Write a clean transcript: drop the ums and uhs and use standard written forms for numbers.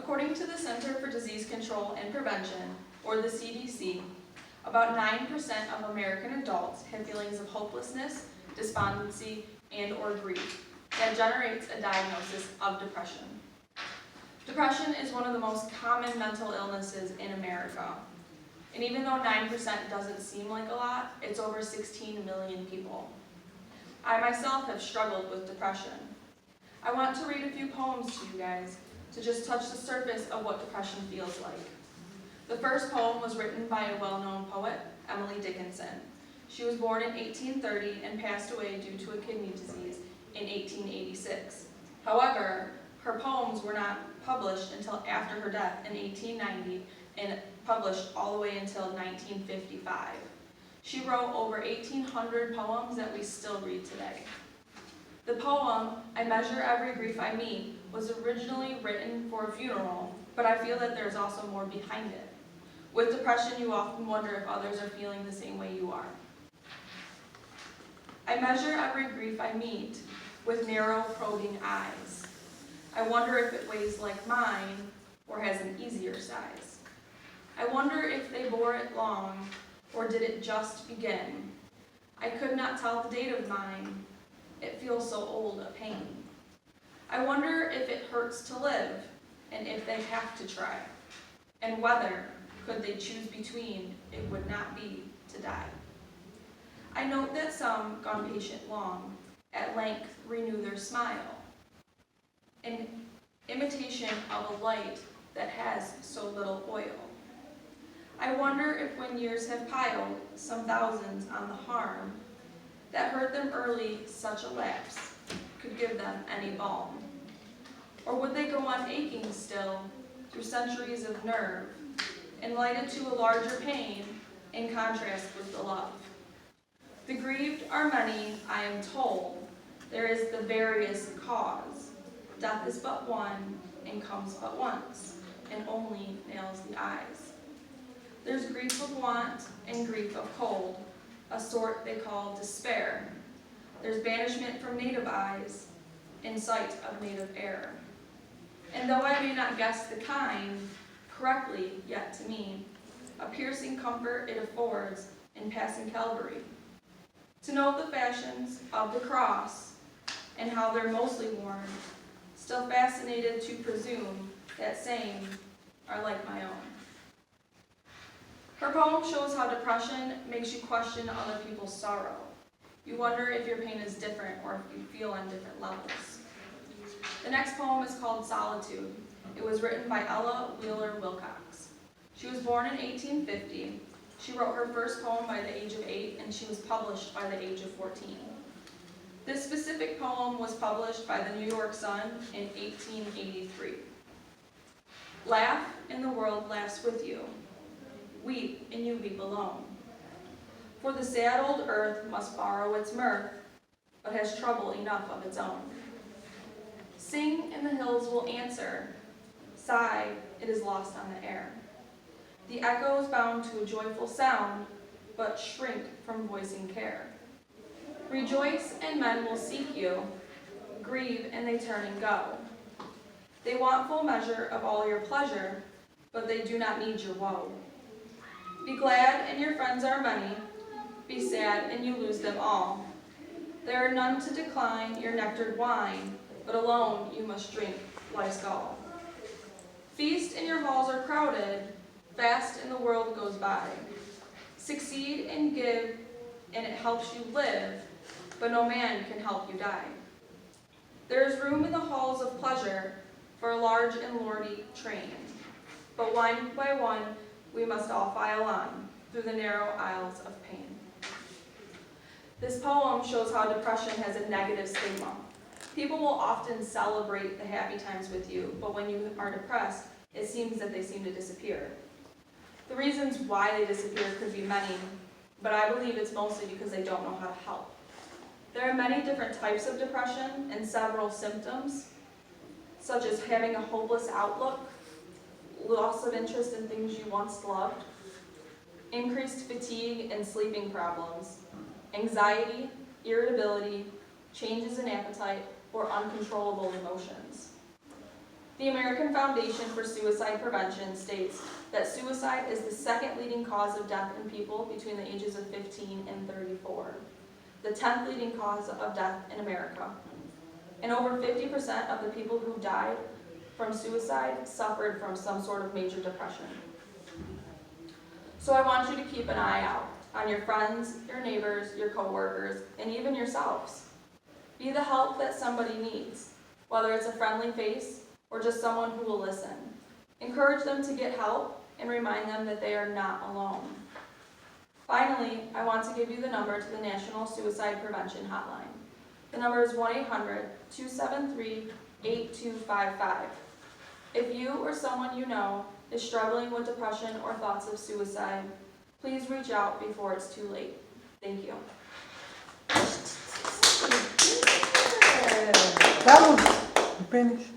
According to the Center for Disease Control and Prevention, or the CDC, about 9% of American adults have feelings of hopelessness, despondency, and/or grief that generates a diagnosis of depression. Depression is one of the most common mental illnesses in America. And even though 9% doesn't seem like a lot, it's over 16 million people. I myself have struggled with depression. I want to read a few poems to you guys to just touch the surface of what depression feels like. The first poem was written by a well-known poet, Emily Dickinson. She was born in 1830 and passed away due to a kidney disease in 1886. However, her poems were not published until after her death in 1890 and published all the way until 1955. She wrote over 1,800 poems that we still read today. The poem, I Measure Every Grief I Meet, was originally written for a funeral, but I feel that there's also more behind it. With depression, you often wonder if others are feeling the same way you are. I measure every grief I meet with narrow, probing eyes. I wonder if it weighs like mine or has an easier size. I wonder if they bore it long or did it just begin. I could not tell the date of mine. It feels so old a pain. I wonder if it hurts to live and if they have to try, and whether, could they choose between, it would not be to die. I note that some, gone patient long, at length renew their smile, an imitation of a light that has so little oil. I wonder if when years have piled some thousands on the harm that hurt them early, such a lapse could give them any balm. Or would they go on aching still through centuries of nerve, enlightened to a larger pain in contrast with the love? The grieved are many, I am told. There is the various cause. Death is but one and comes but once, and only nails the eyes. There's grief of want and grief of cold, a sort they call despair. There's banishment from native eyes, in sight of native air. And though I may not guess the kind correctly, yet to me, a piercing comfort it affords in passing Calvary. To know the fashions of the cross and how they're mostly worn, still fascinated to presume that same are like my own. Her poem shows how depression makes you question other people's sorrow. You wonder if your pain is different or if you feel on different levels. The next poem is called Solitude. It was written by Ella Wheeler Wilcox. She was born in 1850. She wrote her first poem by the age of 8, and she was published by the age of 14. This specific poem was published by the New York Sun in 1883. Laugh, and the world laughs with you. Weep, and you weep alone. For the sad old earth must borrow its mirth, but has trouble enough of its own. Sing, and the hills will answer. Sigh, it is lost on the air. The echoes bound to a joyful sound, but shrink from voicing care. Rejoice, and men will seek you. Grieve, and they turn and go. They want full measure of all your pleasure, but they do not need your woe. Be glad, and your friends are many. Be sad, and you lose them all. There are none to decline your nectared wine, but alone you must drink life's gall. Feast, and your halls are crowded. Fast, and the world goes by. Succeed and give, and it helps you live, but no man can help you die. There is room in the halls of pleasure for a large and lordly train, but one by one we must all file on through the narrow aisles of pain. This poem shows how depression has a negative stigma. People will often celebrate the happy times with you, but when you are depressed, it seems that they seem to disappear. The reasons why they disappear could be many, but I believe it's mostly because they don't know how to help. There are many different types of depression and several symptoms, such as having a hopeless outlook, loss of interest in things you once loved, increased fatigue and sleeping problems, anxiety, irritability, changes in appetite, or uncontrollable emotions. The American Foundation for Suicide Prevention states that suicide is the second leading cause of death in people between the ages of 15 and 34, the 10th leading cause of death in America. And over 50% of the people who died from suicide suffered from some sort of major depression. So I want you to keep an eye out on your friends, your neighbors, your coworkers, and even yourselves. Be the help that somebody needs, whether it's a friendly face or just someone who will listen. Encourage them to get help and remind them that they are not alone. Finally, I want to give you the number to the National Suicide Prevention Hotline. The number is 1-800-273-8255. If you or someone you know is struggling with depression or thoughts of suicide, please reach out before it's too late. Thank you. That was finished.